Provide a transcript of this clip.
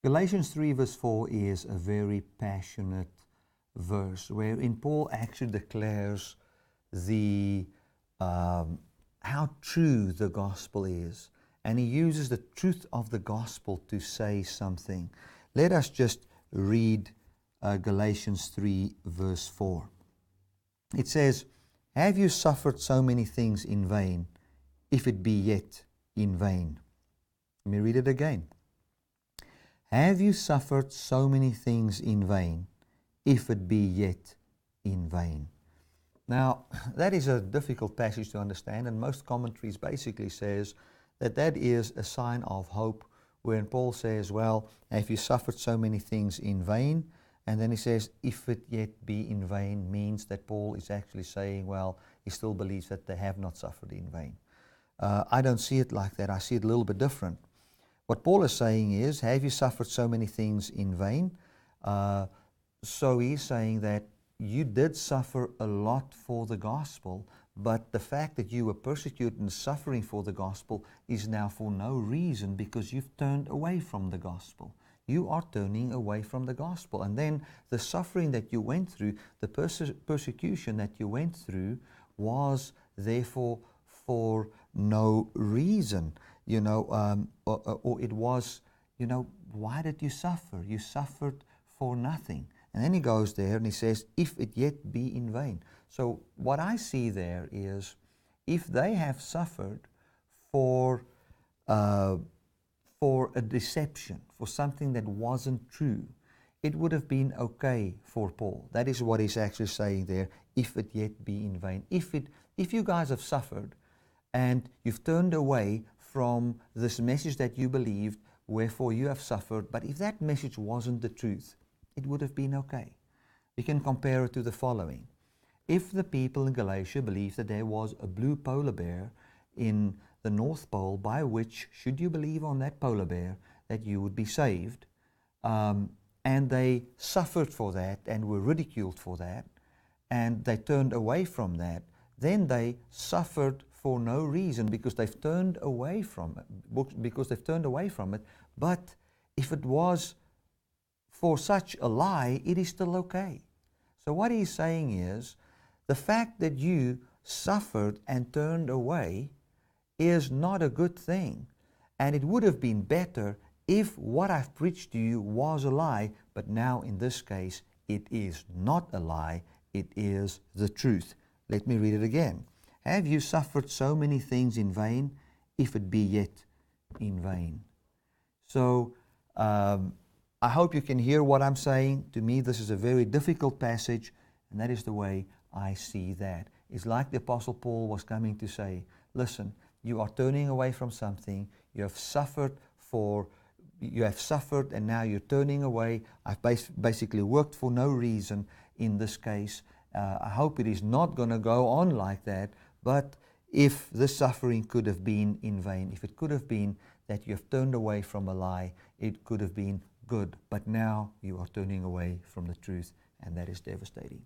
Galatians 3 verse 4 is a very passionate verse wherein Paul actually declares the how true the gospel is. And he uses the truth of the gospel to say something. Let us just read Galatians 3 verse 4. It says, "Have you suffered so many things in vain, if it be yet in vain?" Let me read it again. "Have you suffered so many things in vain, if it be yet in vain?" Now, that is a difficult passage to understand, and most commentaries basically says that that is a sign of hope, wherein Paul says, well, have you suffered so many things in vain? And then he says, if it yet be in vain, means that Paul is actually saying, well, he still believes that they have not suffered in vain. I don't see it like that. I see it a little bit different. What Paul is saying is, have you suffered so many things in vain? So he's saying that you did suffer a lot for the gospel, but the fact that you were persecuted and suffering for the gospel is now for no reason, because you've turned away from the gospel. You are turning away from the gospel. And then the suffering that you went through, the persecution that you went through, was therefore for no reason. Or it was, why did you suffer? You suffered for nothing. And then he goes there and he says, if it yet be in vain. So what I see there is, if they have suffered for a deception, for something that wasn't true, it would have been okay for Paul. That is what he's actually saying there, if it yet be in vain. If you guys have suffered and you've turned away from this message that you believed, wherefore you have suffered, but if that message wasn't the truth, it would have been okay. We can compare it to the following. If the people in Galatia believed that there was a blue polar bear in the North Pole, by which, should you believe on that polar bear, that you would be saved, and they suffered for that and were ridiculed for that, and they turned away from that, then they suffered for no reason, because they've turned away from it. But if it was for such a lie, it is still okay. So what he's saying is, the fact that you suffered and turned away is not a good thing. And it would have been better if what I've preached to you was a lie, but now in this case, it is not a lie, it is the truth. Let me read it again. Have you suffered so many things in vain, if it be yet in vain? So, I hope you can hear what I'm saying. To me, this is a very difficult passage, and that is the way I see that. It's like the Apostle Paul was coming to say, listen, you are turning away from something. You have suffered and now you're turning away. I've basically worked for no reason in this case. I hope it is not going to go on like that, but if the suffering could have been in vain, if it could have been that you have turned away from a lie, it could have been good, but now you are turning away from the truth, and that is devastating.